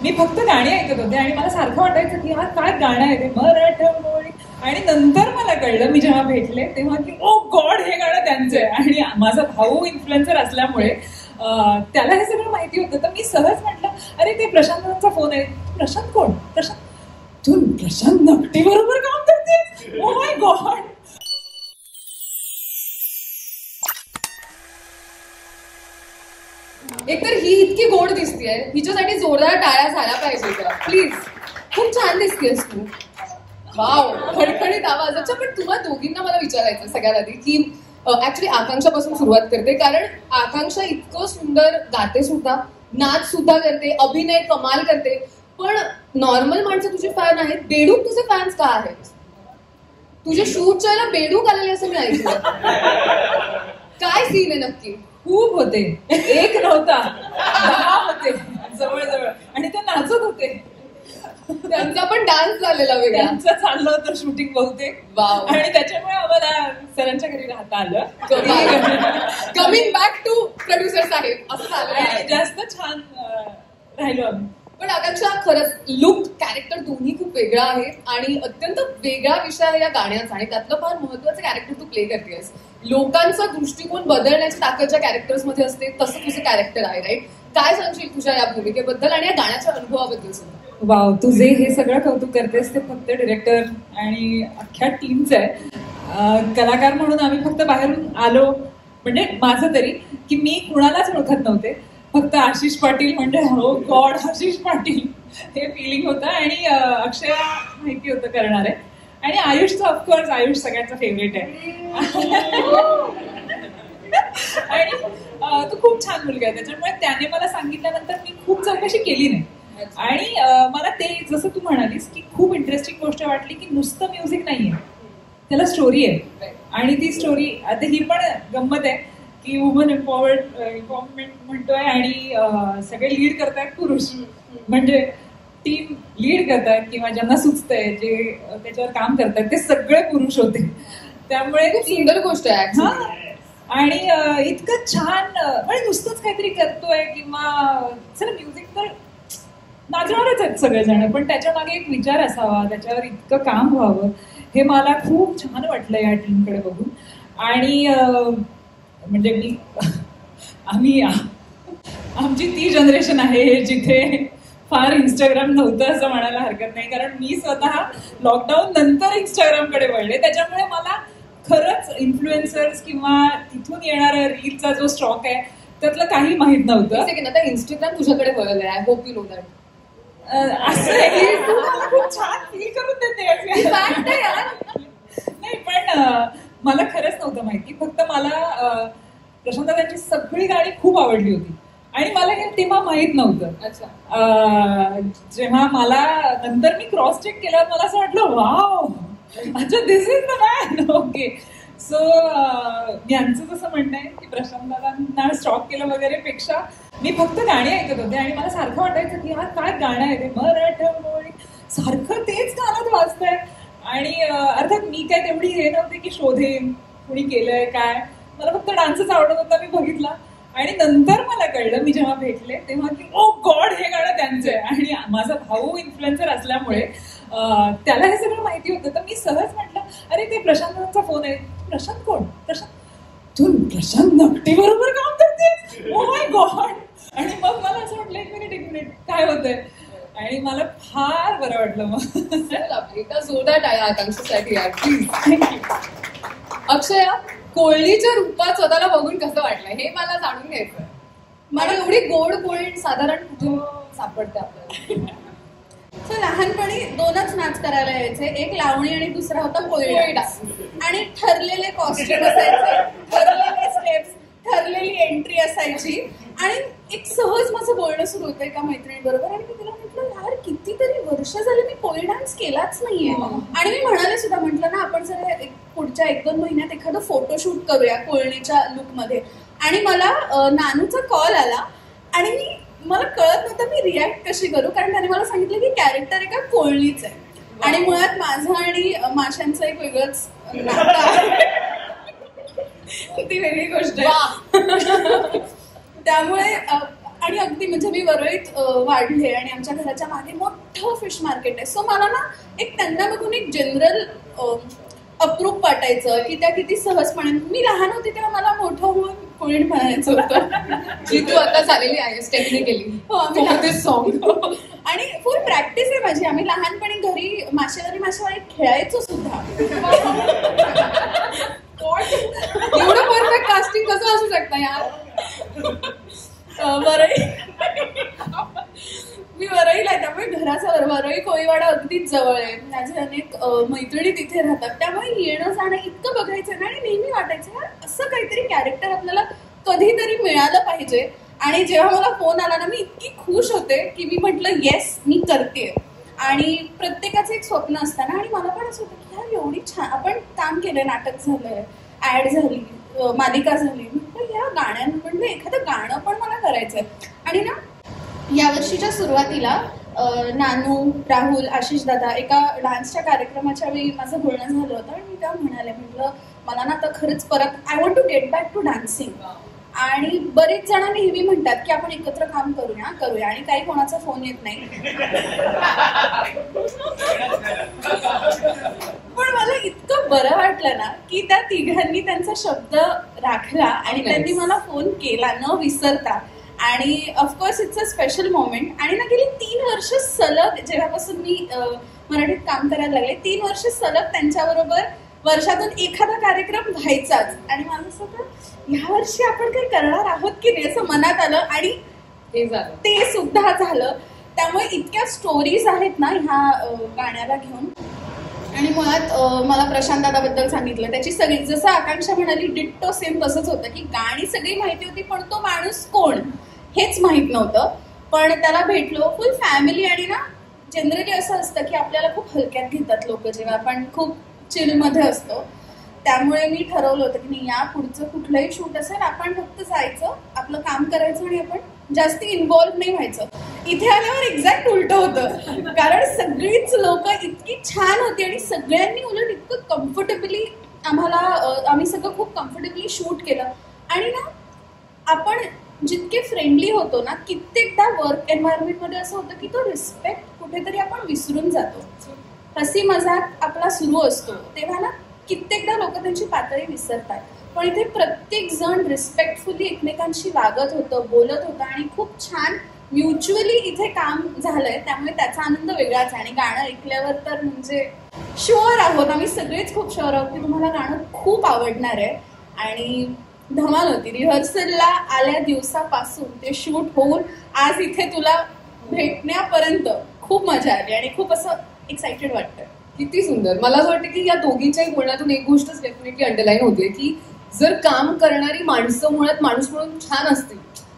मी फक्त गाणी ऐकत होते आणि मला सारखं वाटायचं की यार काय गाणं आहे ते मराठमोळी. आणि नंतर मला कळलं मी जेव्हा भेटले तेव्हा की ओ गॉड हे गाणं त्यांचं आहे. आणि माझा भाऊ इन्फ्लुएन्सर असल्यामुळे त्याला हे सगळं माहिती होतं. तर मी सहज म्हटलं अरे ते प्रशांतचा फोन आहे. प्रशांत कोण? तू प्रशांत नकटे बरोबर काम करते? Oh my God. एकतर ही इतकी गोड दिसतेय, हिच्यासाठी जोरदार टाळ्या झाल्या पाहिजे का प्लीज. खूप छान दिसतेस तू. वाव, खडखडीत आवाज. अच्छा, पण तुम्हा दोघींना मला विचारायचं सगळ्यात आधी की ऍक्च्युली आकांक्षापासून सुरुवात करते, कारण आकांक्षा इतकं सुंदर गाते सुद्धा, नाच सुद्धा करते, अभिनय कमाल करते. पण नॉर्मल माणसं तुझे फॅन आहेत, बेडूक तुझे फॅन्स का आहेत? तुझ्या शूटच्या वेळेला बेडूक आलेले असं मी ऐकलं. काय सीन आहे नक्की? खूप होते, एक नव्हता 10 होते जवळजवळ. आणि ते नाचत होते. त्यांचा पण डान्स झालेला वेगळा. त्यांचं चाललं होतं शूटिंग बहुतेक. वाव. आणि त्याच्यामुळे आम्हाला सरांच्या घरी राहता आलं. कमिंग बॅक टू प्रोड्युसर साहेब असं झालं. आणि जास्त छान राहिलो आम्ही. पण आकांक्षा, खरंच लुक, कॅरेक्टर दोन्ही खूप वेगळं आहे आणि अत्यंत वेगळा विषय आहे या गाण्याचा. आणि त्यातलं फार महत्वाचं कॅरेक्टर तू प्ले करतेस. लोकांचा दृष्टिकोन बदलण्याची ताकद ज्या कॅरेक्टर्स मध्ये असते तसं तुझं कॅरेक्टर आहे, राईट? काय सांगशील तुझ्या या भूमिकेबद्दल आणि या गाण्याच्या अनुभवाबद्दल सुद्धा? वाव, तुझे हे सगळं कौतुक करतेस ते फक्त डिरेक्टर आणि अख्ख्या टीमचं आहे. कलाकार म्हणून आम्ही फक्त बाहेरून आलो, म्हणजे माझं तरी, की मी कुणालाच ओळखत नव्हते. फक्त आशिष पाटील म्हणजे हो गॉड आशिष पाटील हे फिलिंग होतं. आणि अक्षया माहिती होतं करणार आहे. आणि आयुषचं ऑफकोर्स, आयुष सगळ्यांचा फेवरेट आहे. आणि तो खूप छान मुलगा आहे, त्याच्यामुळे त्याने मला सांगितल्यानंतर मी खूप चौकशी केली नाही. आणि मला ते जसं तू म्हणालीस की खूप इंटरेस्टिंग गोष्ट वाटली की नुसतं म्युझिक नाहीये, त्याला स्टोरी आहे. आणि ती स्टोरी आता ही पण गंमत आहे की वुमन एम्पॉवरमेंट म्हणतोय आणि सगळे लीड करतायत पुरुष. म्हणजे टीम लीड करतायत किंवा ज्यांना सुचतंय, जे त्याच्यावर काम करतायत ते सगळे पुरुष होते. त्यामुळे खूप सुंदर गोष्ट आहे. आणि इतकं छान, म्हणजे नुसतंच काहीतरी करतोय किंवा चला म्युझिक तर नाचणारच आहेत सगळेजण, पण त्याच्या मागे एक विचार असावा, त्याच्यावर इतकं काम व्हावं, हे मला खूप छान वाटलं या टीमकडे बघून. आणि म्हणजे आमची ती जनरेशन आहे जिथे फार इंस्टाग्राम नव्हतं असं म्हणायला हरकत नाही, कारण मी स्वतः लॉकडाऊन नंतर इंस्टाग्रामकडे वळले. त्याच्यामुळे मला खरंच इन्फ्लुएन्सर्स किंवा तिथून येणारा रीलचा जो स्टॉक आहे त्यातलं काही माहित नव्हतं. आता इंस्टाग्राम तुझ्याकडे वळलंय. I hope you know that. असं खूप छान फील करून देते. नाही, पण मला खरंच नव्हतं माहिती. फक्त मला प्रशांत त्यांची सगळी गाणी खूप आवडली होती आणि मला हे तेव्हा माहित नव्हतं. जेव्हा मला नंतर मी क्रॉस चेक केल्यावर मला असं वाटलं वाव, अच्छा this is the man. Okay. So यांचं जसं म्हणणं आहे की प्रशांत दादांना स्टॉक केलं वगैरे पेक्षा मी फक्त गाणी ऐकत होते आणि मला सारखं वाटायचं की यार काय गाणं आहे ते मराठमोळी, सारखं तेच गाणं वाजतंय. आणि अर्थात मी काय तेवढी हे नव्हते की शोधेन कुणी केलंय काय, मला फक्त डान्सच आवडत होता. मी बघितला आणि नंतर मला कळलं मी जेव्हा भेटले तेव्हा की ओ गॉड हे गाणं त्यांचं आहे. आणि माझा भाऊ इन्फ्लुएन्सर असल्यामुळे त्याला हे सगळं माहिती होतं. तर मी सहज म्हटलं अरे ते प्रशांतचा फोन आहे. प्रशांत कोण? तू प्रशांत नकटे बरोबर काम करते? Oh my God. आणि मग मला असं वाटलं एक मिनिट काय होतंय. आणि मला फार बरं वाटलं. मग एका जोरदार टाळ्या आकांक्षेसाठी यार प्लीज. थँक्यू. अक्षया, कोळीच्या रूपात स्वतःला बघून कसं वाटलं हे मला जाणून घ्यायचं. मला एवढी गोड पोळी साधारण कुठे सापडते आपल्याला? लहानपणी 2च नाच करायला यायचे, एक लावणी आणि दुसरा होता कोळी डान्स. आणि ठरलेले कॉस्ट्यूम असायचे, ठरलेले स्टेप्स, ठरलेली एंट्री असायची. आणि एक सहज माझं बोलणं सुरू होतं एका मैत्रिणीबरोबर आणि मी तिला म्हटलं यार कितीतरी वर्ष झाले मी कोळी डान्स केलाच नाहीये. आणि मी म्हणाले सुद्धा, म्हटलं ना आपण जर पुढच्या 1-2 महिन्यात एखादं फोटोशूट करूया कोळणीच्या लुकमध्ये. आणि मला नानूचा कॉल आला आणि मला कळत नव्हतं मी रिॲक्ट कशी करू, कारण त्याने मला सांगितलं की कॅरेक्टर एका कोळणीच आहे आणि मुळात माझं आणि माशांचं एक वेगळंच नातं आहे. ती वेगळी गोष्ट आहे. त्यामुळे आणि अगदी म्हणजे मी वरळीत वाढले आणि आमच्या घराच्या मागे मोठं फिश मार्केट आहे. सो मला ना एक त्यांना बघून एक जनरल अप्रूप वाटायचं की त्या किती सहजपणे. मी लहान होते तेव्हा मला मोठं होऊन कोण म्हणायचं होतं जी तू आता झालेली आहेस टेक्निकली. हो, आम्ही सॉन्ग आणि फुल प्रॅक्टिस आहे माझी. आम्ही लहानपणी घरी मासेवाडी खेळायचो सुद्धा. एवढं परफेक्ट कास्टिंग कसं असू शकतं यार. मी वरळीला आहे त्यामुळे घराचं वरळी कोळीवाडा अगदीच जवळ आहे. माझे अनेक मैत्रिणी तिथे राहतात त्यामुळे येणं जाणं इतकं बघायचं ना. आणि नेहमी वाटायचं यार असं काहीतरी कॅरेक्टर आपल्याला कधीतरी मिळालं पाहिजे. आणि जेव्हा मला फोन आला ना मी इतकी खुश होते की मी म्हटलं येस मी करते. आणि प्रत्येकाचं एक स्वप्न असतं ना. आणि मला पण असं होतं की यार एवढी छान आपण काम केलंय, नाटक झालंय, ऍड झाली, मालिका झाली, या गाण्यांमधलं एखादं गाणं पण मला करायचंय. आणि ना यावर्षीच्या सुरुवातीला नानू, राहुल, आशिष दादा एका डान्सच्या कार्यक्रमाच्या वेळी माझं बोलणं झालं होतं. आणि मी तेव्हा म्हटलं मला ना आता खरंच परत I want to get back to dancing. आणि बरेच जण नेहमी म्हणतात की आपण एकत्र काम करूया आणि काही कोणाचा फोन येत नाही. पण मला इतकं बरं वाटलं ना की त्या तिघांनी त्यांचा शब्द राखला आणि त्यांनी मला फोन केला न विसरता. आणि of course it's a special moment. आणि ना गेली 3 वर्ष सलग जेव्हापासून मी मराठीत काम करायला लागले 3 वर्ष सलग त्यांच्याबरोबर वर्षातून एखादा कार्यक्रम व्हायचाच. आणि मला असं होतं ह्या वर्षी आपण काही करणार आहोत की नाही असं मनात आलं. आणि ते सुद्धा झालं. त्यामुळे इतक्या स्टोरीज आहेत ना ह्या गाण्याला घेऊन. आणि मुळात मला प्रशांत दादाबद्दल सांगितलं त्याची सगळी जसं आकांक्षा म्हणाली डिट्टो सेम तसंच होतं की गाणी सगळी माहिती होती पण तो माणूस कोण हेच माहीत नव्हतं. पण त्याला भेटलो फुल फॅमिली. आणि ना जनरली असं असतं की आपल्याला खूप हलक्यात घेतात लोक जेव्हा आपण खूप चिलमध्ये असतो. त्यामुळे मी ठरवलं होतं की नाही या पुढचं कुठलंही शूट असेल आपण फक्त जायचं आपलं काम करायचं आणि आपण जास्त इन्व्हॉल्व नाही व्हायचं. इथे आल्यावर एक्झॅक्ट उलट होतं कारण सगळीच लोक इतकी छान होती आणि सगळ्यांनी उलट इतकं कम्फर्टेबली आम्ही सगळं खूप कम्फर्टेबली शूट केलं. आणि ना आपण जितके फ्रेंडली होतो ना कित्येकदा वर्क एन्व्हायरमेंटमध्ये असं होतं की तो रिस्पेक्ट कुठेतरी आपण विसरून जातो. हसी मजाक आपला सुरू असतो तेव्हा ना कित्येकदा लोक त्यांची पातळी विसरतात. पण इथे प्रत्येक जण रिस्पेक्टफुली एकमेकांशी वागत होतं, बोलत होतं आणि खूप छान म्युच्युअली इथे काम झालंय. त्यामुळे त्याचा आनंद वेगळाच आहे. आणि गाणं ऐकल्यावर तर म्हणजे शुअर आहोत आम्ही सगळेच खूप शुअर आहोत की तुम्हाला गाणं खूप आवडणार आहे. आणि धमाल होती. रिहर्सलला आल्या दिवसापासून ते शूट होऊन आज इथे तुला भेटण्यापर्यंत खूप मजा आली आणि खूप असं एक्साइटेड वाटतंय. किती सुंदर. मला असं वाटतं की या दोघींच्याही बोलण्यातून एक गोष्टच डेफिनेटली अंडरलाईन होते की जर काम करणारी माणसं मुळात माणूस म्हणून छान असतील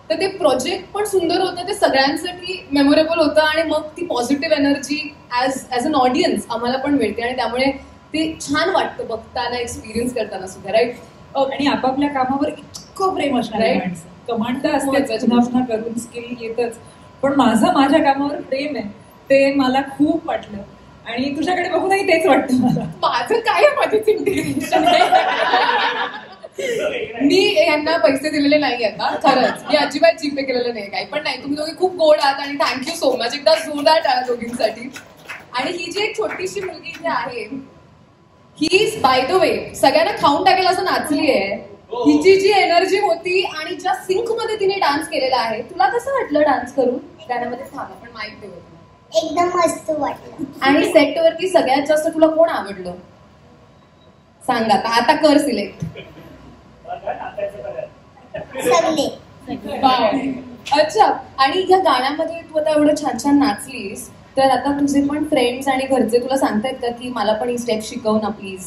तर ते प्रोजेक्ट पण सुंदर होतं, ते सगळ्यांसाठी मेमोरेबल होतं आणि मग ती positive energy as an audience आम्हाला पण मिळते आणि त्यामुळे ते छान वाटतं बघताना, एक्सपिरियन्स करताना सुद्धा. राईट. आणि आपापल्या कामावर इतकं प्रेम असणार आहे माणसं. कमांड तर असतेच पुन्हा करून स्किल येतच पण माझ्या कामावर प्रेम आहे ते मला खूप वाटलं. आणि तुझ्याकडे बघूनही तेच वाटतं मला. माझं काय माझीच इंटिग्रेशन मी यांना पैसे दिलेले नाही आता खरंच. मी अजिबात जीपे केलेलं नाही काही पण नाही. तुम्ही दोघे खूप गोड आहात आणि थँक्यू सो मच. एकदा जोरदार टाळा दोघींसाठी. आणि ही जी एक छोटीशी मुलगी इथे आहे ही बाय द वे सगळ्यांना खाऊन टाकेल असं नाचली आहे. हिची जी एनर्जी होती आणि ज्या सिंक मध्ये तिने डान्स केलेला आहे. तुला कसं वाटलं डान्स करून गाण्यामध्ये? थांबा पण माहिती होतं. एकदम मस्त वाटलं. आणि सेटवरती सगळ्यात जास्त तुला कोण आवडलं सांग आता कर सिलेक्ट. सगळे. अच्छा. आणि या गाण्यामध्ये तू आता एवढं छान छान नाचलीस तर आता तुझे पण फ्रेंड्स आणि घरचे तुला सांगतायत का की मला पण ही स्टेप शिकव ना प्लीज?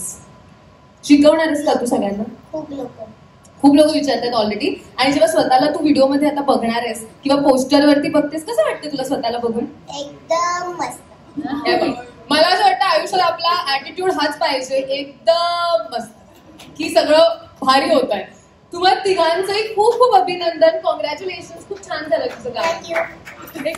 शिकवणारच का तू सगळ्यांना? खूप लोक विचारतात ऑलरेडी. आणि जेव्हा स्वतःला तू व्हिडिओमध्ये आता बघणार आहेस किंवा पोस्टरवरती बघतेस कसं वाटतं तुला स्वतःला बघून? एकदम मस्त. मला असं वाटतं आयुष्यात आपला ऍटिट्यूड हाच पाहिजे एकदम मस्त की सगळं भारी होत आहे. तुम्हाला तिघांचंही खूप खूप अभिनंदन. कॉंग्रॅच्युलेशन. खूप छान झालं तुझं गाणं.